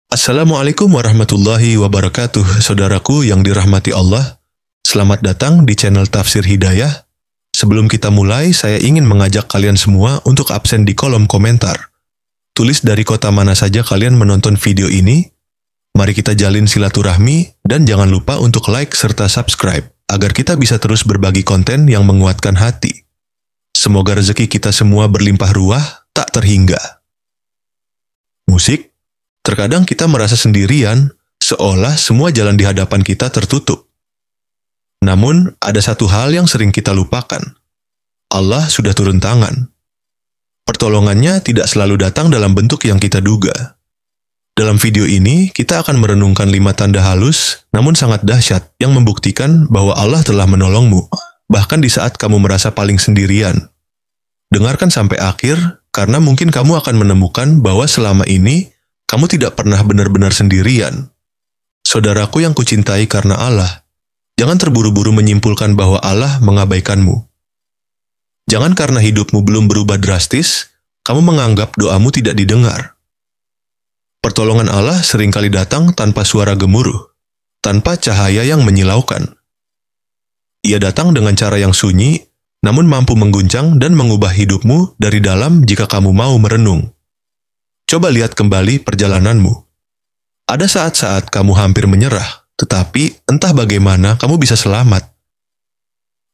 Assalamualaikum warahmatullahi wabarakatuh, saudaraku yang dirahmati Allah. Selamat datang di channel Tafsir Hidayah. Sebelum kita mulai, saya ingin mengajak kalian semua untuk absen di kolom komentar. Tulis dari kota mana saja kalian menonton video ini. Mari kita jalin silaturahmi, dan jangan lupa untuk like serta subscribe, agar kita bisa terus berbagi konten yang menguatkan hati. Semoga rezeki kita semua berlimpah ruah, tak terhingga. Musik. Terkadang kita merasa sendirian, seolah semua jalan di hadapan kita tertutup. Namun, ada satu hal yang sering kita lupakan. Allah sudah turun tangan. Pertolongannya tidak selalu datang dalam bentuk yang kita duga. Dalam video ini, kita akan merenungkan 5 tanda halus, namun sangat dahsyat, yang membuktikan bahwa Allah telah menolongmu, bahkan di saat kamu merasa paling sendirian. Dengarkan sampai akhir, karena mungkin kamu akan menemukan bahwa selama ini, kamu tidak pernah benar-benar sendirian. Saudaraku yang kucintai karena Allah, jangan terburu-buru menyimpulkan bahwa Allah mengabaikanmu. Jangan karena hidupmu belum berubah drastis, kamu menganggap doamu tidak didengar. Pertolongan Allah seringkali datang tanpa suara gemuruh, tanpa cahaya yang menyilaukan. Ia datang dengan cara yang sunyi, namun mampu mengguncang dan mengubah hidupmu dari dalam jika kamu mau merenung. Coba lihat kembali perjalananmu. Ada saat-saat kamu hampir menyerah, tetapi entah bagaimana kamu bisa selamat.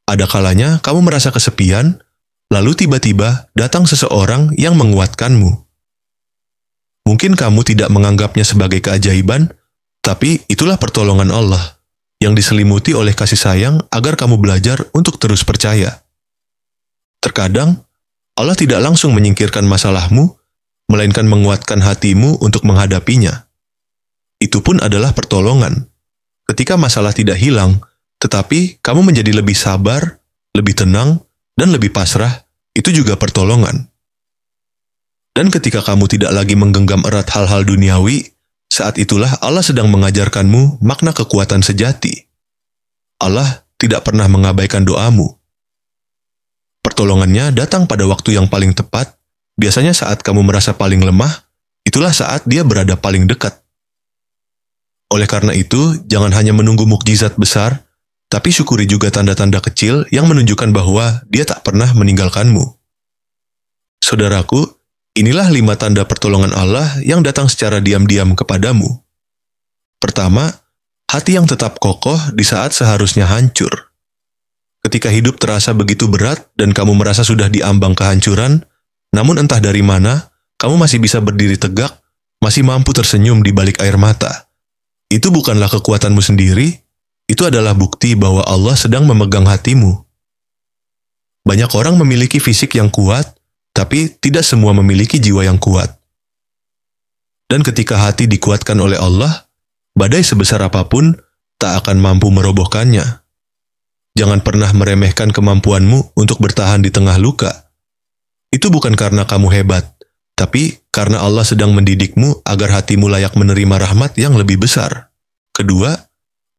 Ada kalanya kamu merasa kesepian, lalu tiba-tiba datang seseorang yang menguatkanmu. Mungkin kamu tidak menganggapnya sebagai keajaiban, tapi itulah pertolongan Allah, yang diselimuti oleh kasih sayang agar kamu belajar untuk terus percaya. Terkadang, Allah tidak langsung menyingkirkan masalahmu, melainkan menguatkan hatimu untuk menghadapinya. Itu pun adalah pertolongan. Ketika masalah tidak hilang, tetapi kamu menjadi lebih sabar, lebih tenang, dan lebih pasrah, itu juga pertolongan. Dan ketika kamu tidak lagi menggenggam erat hal-hal duniawi, saat itulah Allah sedang mengajarkanmu makna kekuatan sejati. Allah tidak pernah mengabaikan doamu. Pertolongannya datang pada waktu yang paling tepat. Biasanya saat kamu merasa paling lemah, itulah saat dia berada paling dekat. Oleh karena itu, jangan hanya menunggu mukjizat besar, tapi syukuri juga tanda-tanda kecil yang menunjukkan bahwa dia tak pernah meninggalkanmu. Saudaraku, inilah 5 tanda pertolongan Allah yang datang secara diam-diam kepadamu. Pertama, hati yang tetap kokoh di saat seharusnya hancur. Ketika hidup terasa begitu berat dan kamu merasa sudah diambang kehancuran, namun entah dari mana, kamu masih bisa berdiri tegak, masih mampu tersenyum di balik air mata. Itu bukanlah kekuatanmu sendiri, itu adalah bukti bahwa Allah sedang memegang hatimu. Banyak orang memiliki fisik yang kuat, tapi tidak semua memiliki jiwa yang kuat. Dan ketika hati dikuatkan oleh Allah, badai sebesar apapun tak akan mampu merobohkannya. Jangan pernah meremehkan kemampuanmu untuk bertahan di tengah luka. Itu bukan karena kamu hebat, tapi karena Allah sedang mendidikmu agar hatimu layak menerima rahmat yang lebih besar. Kedua,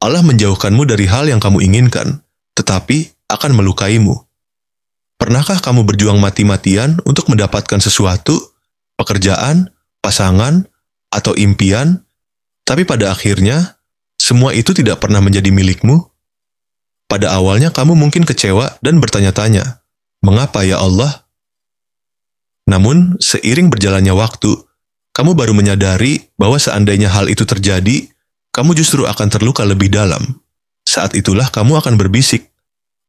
Allah menjauhkanmu dari hal yang kamu inginkan, tetapi akan melukaimu. Pernahkah kamu berjuang mati-matian untuk mendapatkan sesuatu, pekerjaan, pasangan, atau impian, tapi pada akhirnya, semua itu tidak pernah menjadi milikmu? Pada awalnya kamu mungkin kecewa dan bertanya-tanya, "Mengapa ya Allah?" Namun, seiring berjalannya waktu, kamu baru menyadari bahwa seandainya hal itu terjadi, kamu justru akan terluka lebih dalam. Saat itulah kamu akan berbisik,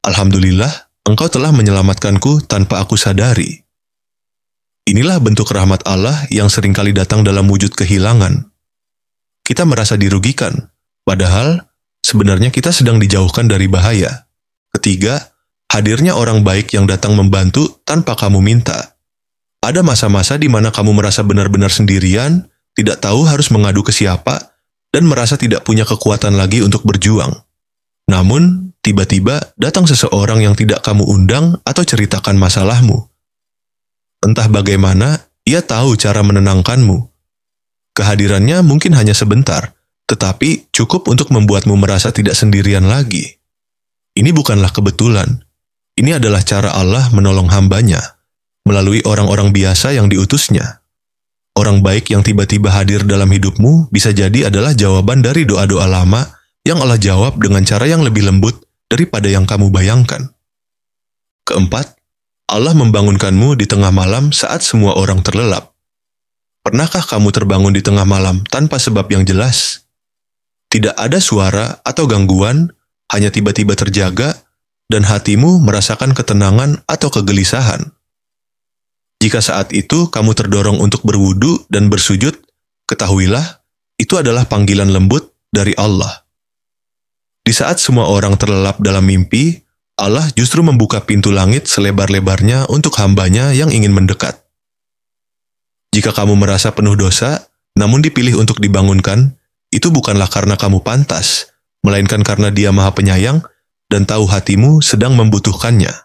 "Alhamdulillah, Engkau telah menyelamatkanku tanpa aku sadari." Inilah bentuk rahmat Allah yang seringkali datang dalam wujud kehilangan. Kita merasa dirugikan, padahal sebenarnya kita sedang dijauhkan dari bahaya. Ketiga, hadirnya orang baik yang datang membantu tanpa kamu minta. Ada masa-masa di mana kamu merasa benar-benar sendirian, tidak tahu harus mengadu ke siapa, dan merasa tidak punya kekuatan lagi untuk berjuang. Namun, tiba-tiba datang seseorang yang tidak kamu undang atau ceritakan masalahmu. Entah bagaimana, ia tahu cara menenangkanmu. Kehadirannya mungkin hanya sebentar, tetapi cukup untuk membuatmu merasa tidak sendirian lagi. Ini bukanlah kebetulan. Ini adalah cara Allah menolong hambanya melalui orang-orang biasa yang diutusnya. Orang baik yang tiba-tiba hadir dalam hidupmu bisa jadi adalah jawaban dari doa-doa lama yang Allah jawab dengan cara yang lebih lembut daripada yang kamu bayangkan. Keempat, Allah membangunkanmu di tengah malam saat semua orang terlelap. Pernahkah kamu terbangun di tengah malam tanpa sebab yang jelas? Tidak ada suara atau gangguan, hanya tiba-tiba terjaga, dan hatimu merasakan ketenangan atau kegelisahan. Jika saat itu kamu terdorong untuk berwudu dan bersujud, ketahuilah, itu adalah panggilan lembut dari Allah. Di saat semua orang terlelap dalam mimpi, Allah justru membuka pintu langit selebar-lebarnya untuk hambanya yang ingin mendekat. Jika kamu merasa penuh dosa, namun dipilih untuk dibangunkan, itu bukanlah karena kamu pantas, melainkan karena Dia Maha Penyayang dan tahu hatimu sedang membutuhkannya.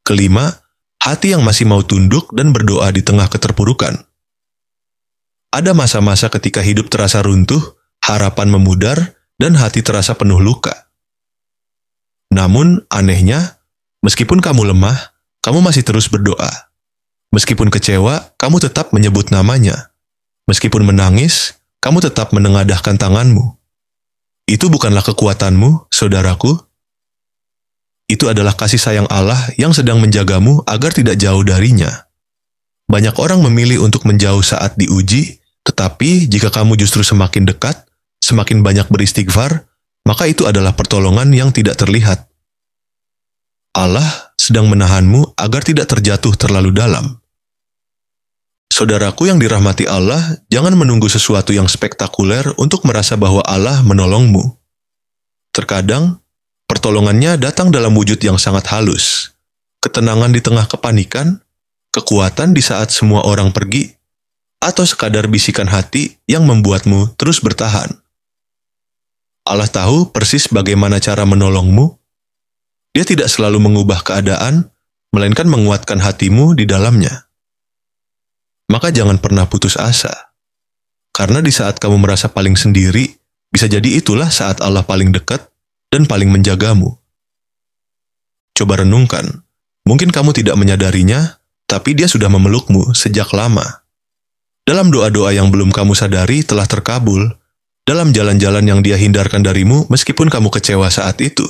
Kelima, hati yang masih mau tunduk dan berdoa di tengah keterpurukan. Ada masa-masa ketika hidup terasa runtuh, harapan memudar, dan hati terasa penuh luka. Namun, anehnya, meskipun kamu lemah, kamu masih terus berdoa. Meskipun kecewa, kamu tetap menyebut namanya. Meskipun menangis, kamu tetap menengadahkan tanganmu. Itu bukanlah kekuatanmu, saudaraku. Itu adalah kasih sayang Allah yang sedang menjagamu agar tidak jauh darinya. Banyak orang memilih untuk menjauh saat diuji, tetapi jika kamu justru semakin dekat, semakin banyak beristighfar, maka itu adalah pertolongan yang tidak terlihat. Allah sedang menahanmu agar tidak terjatuh terlalu dalam. Saudaraku yang dirahmati Allah, jangan menunggu sesuatu yang spektakuler untuk merasa bahwa Allah menolongmu. Terkadang, pertolongannya datang dalam wujud yang sangat halus, ketenangan di tengah kepanikan, kekuatan di saat semua orang pergi, atau sekadar bisikan hati yang membuatmu terus bertahan. Allah tahu persis bagaimana cara menolongmu. Dia tidak selalu mengubah keadaan, melainkan menguatkan hatimu di dalamnya. Maka jangan pernah putus asa, karena di saat kamu merasa paling sendiri, bisa jadi itulah saat Allah paling dekat dan paling menjagamu. Coba renungkan, mungkin kamu tidak menyadarinya, tapi Dia sudah memelukmu sejak lama. Dalam doa-doa yang belum kamu sadari telah terkabul, dalam jalan-jalan yang Dia hindarkan darimu meskipun kamu kecewa saat itu.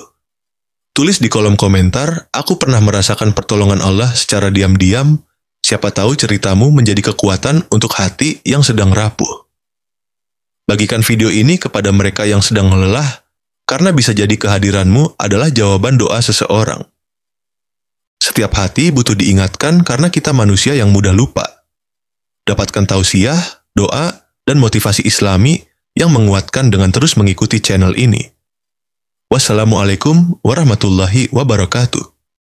Tulis di kolom komentar, aku pernah merasakan pertolongan Allah secara diam-diam, siapa tahu ceritamu menjadi kekuatan untuk hati yang sedang rapuh. Bagikan video ini kepada mereka yang sedang lelah, karena bisa jadi kehadiranmu adalah jawaban doa seseorang. Setiap hati butuh diingatkan karena kita manusia yang mudah lupa. Dapatkan tausiah, doa, dan motivasi Islami yang menguatkan dengan terus mengikuti channel ini. Wassalamualaikum warahmatullahi wabarakatuh.